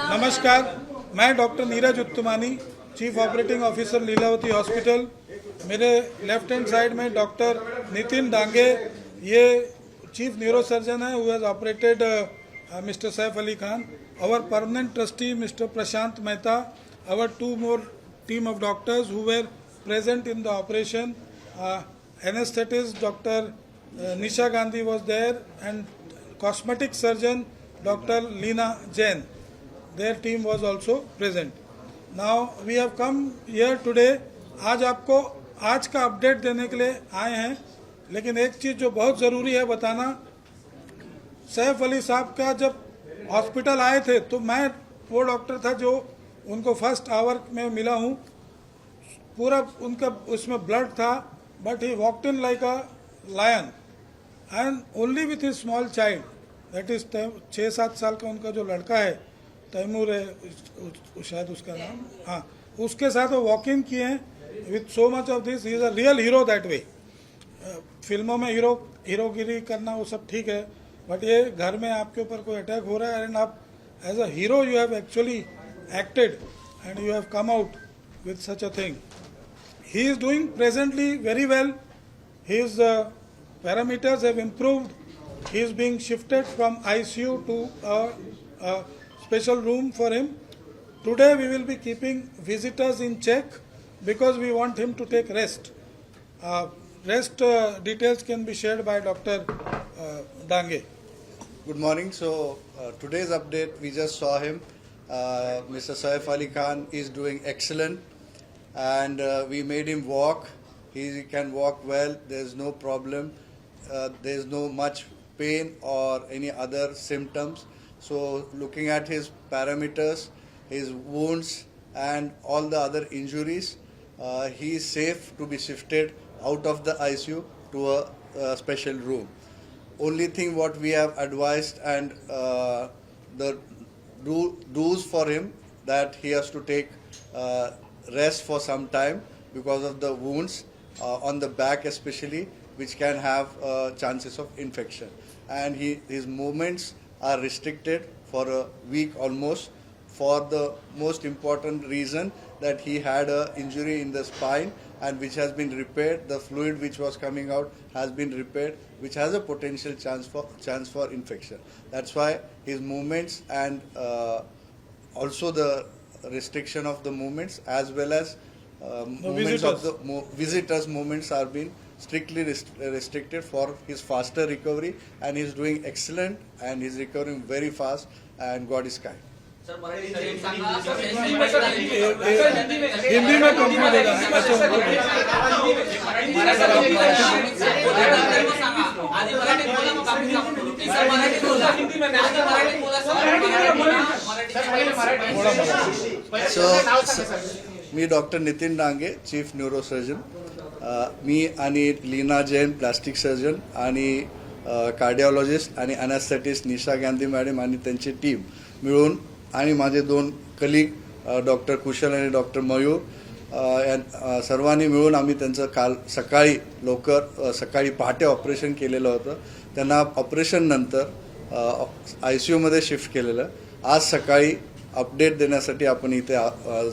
नमस्कार, मैं doctor Neeraj Uttamani, chief operating officer Lilavati hospital. मेरे लेफ्ट हैंड साइड में डॉक्टर नितिन डांगे, ये चीफ न्यूरो सर्जन है, who has operated mister Saif Ali Khan. Our permanent trustee mister Prashant Mehta, our two more team of doctors who were present in the operation. Anesthetist Dr. Nisha Gandhi was there, and cosmetic surgeon Dr. Leena Jain, their team was also present. Now we have come here today. आज आपको आज का update देने के लिए आए हैं, लेकिन एक चीज़ जो बहुत ज़रूरी है बताना, सैफ अली साहब का जब हॉस्पिटल आए थे तो मैं वो डॉक्टर था जो उनको फर्स्ट आवर में मिला हूँ। पूरा उनका उसमें ब्लड था, but he walked in like a lion and only with his small child, that is 6-7 साल का उनका जो लड़का है, तैमूर है शायद उसका नाम, हाँ, उसके साथ वो वॉक इन किए हैं with so much of this. He is a real hero that way. फिल्मों में हीरोगिरी करना वो सब ठीक है, बट ये घर में आपके ऊपर कोई अटैक हो रहा है एंड आप as a hero you have actually acted and you have come out with such a thing. He is doing presently very well. His parameters have improved. He is being shifted from ICU to a special room for him. Today we will be keeping visitors in check because we want him to take rest. Rest details can be shared by Dr. Dange. Good morning. So today's update, we just saw him. Mr. Saif Ali Khan is doing excellent, and we made him walk. He can walk well. There's no problem. There's no much pain or any other symptoms. So looking at his parameters, his wounds and all the other injuries, he is safe to be shifted out of the ICU to a special room. Only thing what we have advised and the do's for him, that he has to take rest for some time because of the wounds on the back especially, which can have chances of infection, and his movements are restricted for a week almost, for the most important reason that he had a injury in the spine, and which has been repaired. The fluid which was coming out has been repaired, which has a potential chance for infection. That's why his movements and also the restriction of the movements, as well as movements of the visitors' movements are being strictly restricted for his faster recovery, and he's doing excellent, and he's recovering very fast, and God is kind. Hindi में complete होगा। मी doctor Nitin Dange, chief neuro surgeon. मी आणि Leena Jain, plastic surgeon, आणि cardiologist आणि anaesthetist Nisha Gandhi madam आणि त्यांची team मिळून, आणि माझे 2 कलीग डॉक्टर कुशल आणि डॉक्टर मयूर, सर्वांनी मिळून आम्ही त्यांचं काल सकाळी सकाळी पहाटे ऑपरेशन केलेलं होतं. त्यांना ऑपरेशन नंतर ICUमध्ये शिफ्ट केलेलं. आज सकाळी अपडेट देण्यासाठी आपण इथे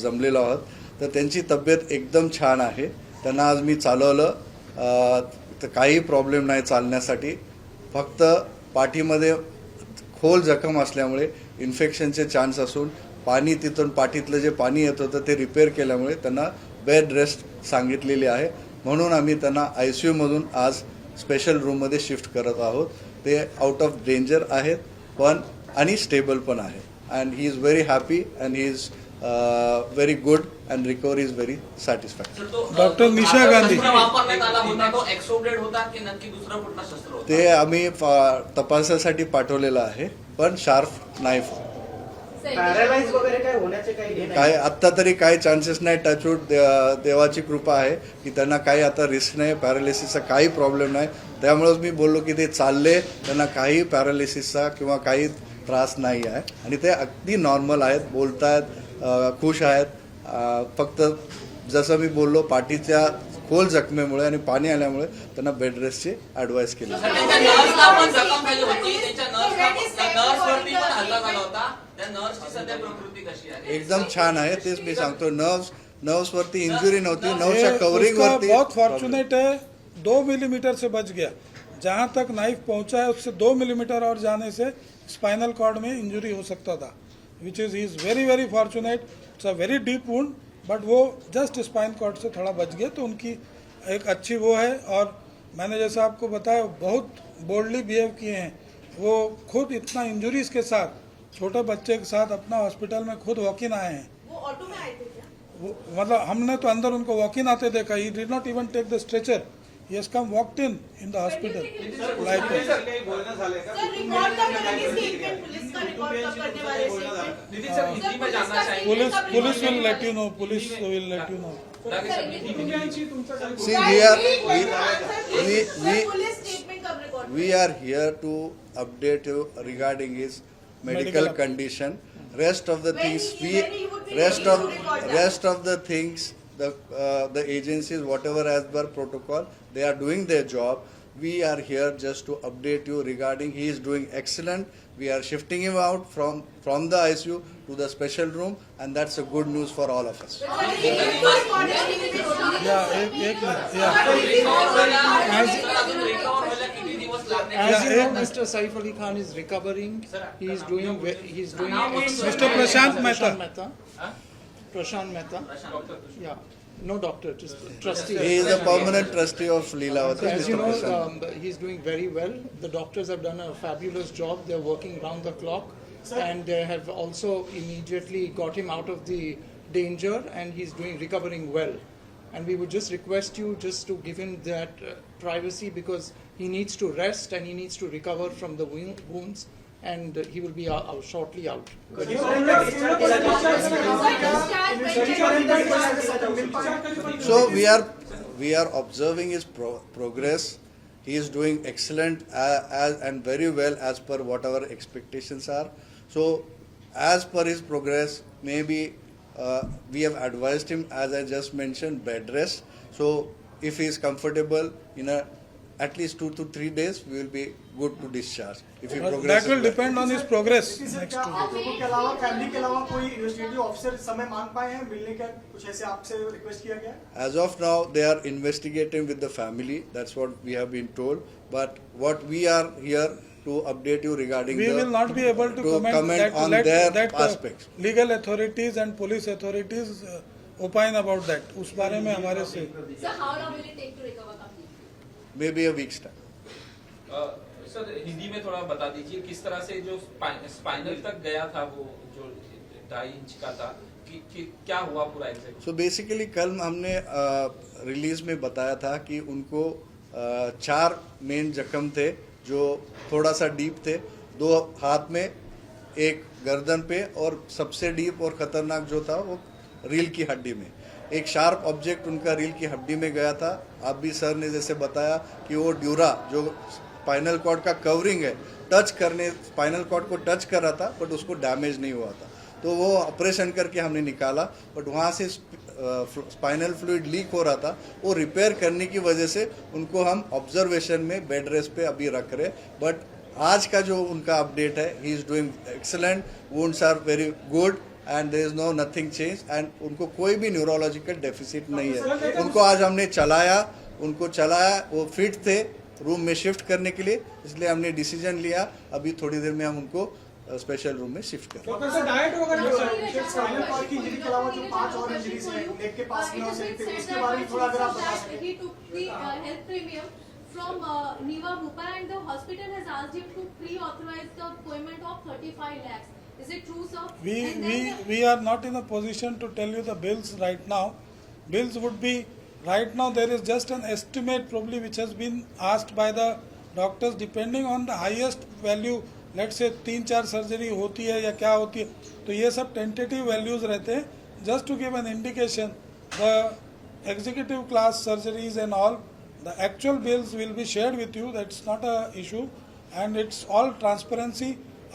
जमलेलो आहोत. तर त्यांची तब्येत एकदम छान आहे. त्यांना आज मी चालवलं, तर काही प्रॉब्लेम नाही चालण्यासाठी. फक्त पाठीमध्ये खोल जखम असल्यामुळे इन्फेक्शनचे चान्स असून, पाणी तिथून पाठीतलं जे पाणी येत होतं ते रिपेअर केल्यामुळे त्यांना बेड रेस्ट सांगितलेली आहे. म्हणून आम्ही त्यांना ICUमधून आज स्पेशल रूममध्ये शिफ्ट करत आहोत. ते आउट ऑफ डेंजर आहेत पण आणि स्टेबल पण आहे. And he is very happy and he is very good and recovery is very satisfactory. Doctor Nisha Gandhi, ते आम्ही तपासासाठी पाठवलेलं आहे, पण शार्प नाईफ काय आत्ता तरी काही चान्सेस नाही. टचवूड, देवाची कृपा आहे की त्यांना काही आता रिस्क नाही, पॅरालिसिसचा काही प्रॉब्लेम नाही. त्यामुळेच मी बोललो की ते चालले, त्यांना काही पॅरालिसिसचा किंवा काही त्रास नाही आहे, आणि ते अगदी नॉर्मल आहेत, बोलतायत, खुश आहेत. फक्त जसं मी बोललो, पाठीच्या खोल जखमेमुळे आणि पाणी आल्यामुळे त्यांना बेड रेस्टची ॲडवाइस केली. त्या नर्सची सध्या प्रकृती कशी आहे? एकदम छान आहे. तेच मी सांगतो. नर्व्स वरती इंजुरी नव्हती, नर्व्सच्या कवरिंग उसका वरती बहुत फॉर्चुनेट है, 2 मिलीमीटर से बच गया. जहां तक नाइफ पहुंचा है उससे 2 मिलीमीटर और जाने से स्पाइनल कॉर्ड में इंजरी हो सकता था, which is he is very very fortunate. It's a very deep wound, but वो जस्ट स्पाइन कॉर्ड से थोड़ा बच गया, तो उनकी एक अच्छी वो है. और मैंने जैसा आपको बताया बहुत बोल्डली बिहेव किए हैं. वो खुद इतना इंजुरीज के साथ छोटे बच्चे के साथ अपना हॉस्पिटल में खुद वॉक इन आए हैं. वो ऑटो में आए थे क्या? मतलब हमने तो अंदर उनको वॉक इन आते देखा. He did not even take the stretcher. He has come walked in the hospital like sir record कब करेंगे स्टेटमेंट? पुलिस का रिकॉर्ड कब करने वाले स्टेटमेंट? नितिन सर, हिंदी में जानना चाहेंगे. Police will let you know. Police will let you know. See, police statement कब record? we are here to update you regarding his medical Medical. condition. Rest of the When things he would be ready to record that. rest of the things, the agencies, whatever as per protocol, they are doing their job. We are here just to update you regarding he is doing excellent. We are shifting him out from the ICU to the special room, and that's a good news for all of us. एक As you know, Mr. Saif Ali Khan is recovering. He is doing Mr. Prashant Mehta. Prashant Mehta. Yeah, no doctor, just trustee. He is a permanent trustee of Leelavati. As you Mr. know, Prashant. he's doing very well. The doctors have done a fabulous job. They're working round the clock, and they have also immediately got him out of the danger, and he's recovering well. And we would just request you just to give him that privacy, because he needs to rest and he needs to recover from the wounds, and he will be shortly out. So we are observing his progress. He is doing excellent and very well as per what our expectations are. So as per his progress, maybe we have advised him, as I just mentioned, bed rest. So if he is comfortable in at least 2 to 3 days, we will be good to discharge. If he that progresses will well. depend on his progress sir next क्या 2 आप days. लोगों के अलावा family के अलावा कोई investigative officer समय मांग पाए हैं मिलने का? कुछ ऐसे आपसे रिक्वेस्ट किया गया है? As of now, they are investigating with the family. That's what we have been told. But what we are here to update you regarding We will not be able to comment that, on let their that aspects. legal authorities and police authorities opine about that. उस बारे में हमारे से Sir, how long will it take to recover completely? Maybe a week's time. Sir Hindi में थोड़ा बता दीजिए किस तरह से जो स्पाइनल तक गया था वो जो 2.5 इंच का था कि क्या हुआ पूरा एग्जैक्ट. So basically कल हमने रिलीज में बताया था कि उनको 4 मेन जख्म थे जो थोड़ा सा डीप थे. 2 हाथ में, एक गर्दन पे, और सबसे डीप और खतरनाक जो था वो रील की हड्डी में. एक शार्प ऑब्जेक्ट उनका रील की हड्डी में गया था. आप भी सर ने जैसे बताया कि वो ड्यूरा जो स्पाइनल कॉर्ड का कवरिंग है, स्पाइनल कॉर्ड को टच कर रहा था, बट उसको डैमेज नहीं हुआ था. तो वो ऑपरेशन करके हमने निकाला, बट वहाँ से स्पाइनल फ्लूइड लीक हो रहा था. वो रिपेयर करने की वजह से उनको हम ऑब्जर्वेशन में बेड रेस्ट पे अभी रख रहे. बट आज का जो उनका अपडेट है, he is doing excellent. Wounds are very good and there is no nothing change, and उनको कोई भी न्यूरोलॉजिकल डेफिसिट नहीं है. उनको आज हमने चलाया, वो फिट थे रूम में शिफ्ट करने के लिए, इसलिए हमने डिसीजन लिया अभी थोड़ी देर में हम उनको स्पेशल रूम में शिफ्ट करें. डॉक्टर सर डाइट वगैरह स्पाइनल कॉर्ड की इंजरी के अलावा जो 5 और इंजरीज हैं लेग के पास में हो सकते हैं, उसके बारे में थोड़ा अगर आप बता सकें. He took the health premium from Niva Bhupa, and the hospital has asked him to pre-authorize the payment of 35 lakhs. Is it true, sir? And then we are not in a position to tell you the bills right now. Bills would be right now. There is just an estimate probably which has been asked by the doctors depending on the highest value. Let's say 3-4 surgery होती है या क्या होती है, तो ये सब tentative values रहते हैं. Just to give an indication, the executive class surgeries and all, the actual bills will be shared with you. That's not a issue, and it's all transparency.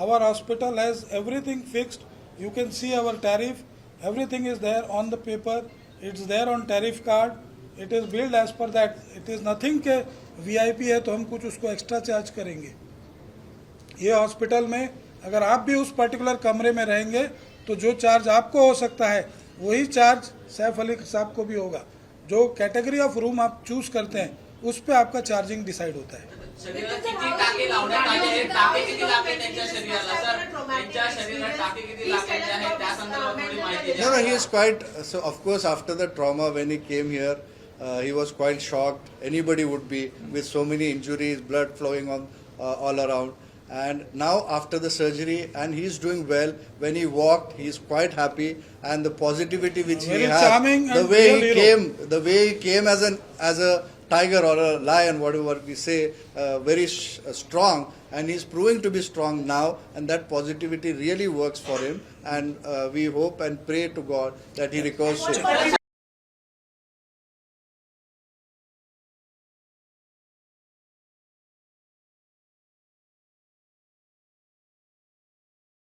Our hospital has everything fixed. You can see our tariff. Everything is there on the paper. It's there on tariff card. It is billed as per that. It is nothing के VIP है तो हम कुछ उसको extra charge करेंगे. ये hospital में अगर आप भी उस पर्टिकुलर कमरे में रहेंगे तो जो चार्ज आपको हो सकता है वही चार्ज सैफ अली साहब को भी होगा। जो कैटेगरी ऑफ रूम आप चूज करते हैं उस पे आपका चार्जिंग डिसाइड होता है। शरीरात किती टाके लावण्यात आले आहेत, टाके किती लागले त्यांच्या शरीराला सर, त्यांच्या शरीरात टाके किती लागलेले आहेत त्या संदर्भात थोडी माहिती द्या. No, no, he is quite. So, of course, after the trauma, when he came here, he was quite shocked. Anybody would be with so many injuries, blood flowing on all around. And now, after the surgery, and he's doing well. When he walked, he's quite happy, and the positivity which Very he has, charming the and way real he hero. came, the way he came as a tiger or a lion, whatever we say, very strong, and he's proving to be strong now, and that positivity really works for him, and we hope and pray to God that he recovers soon.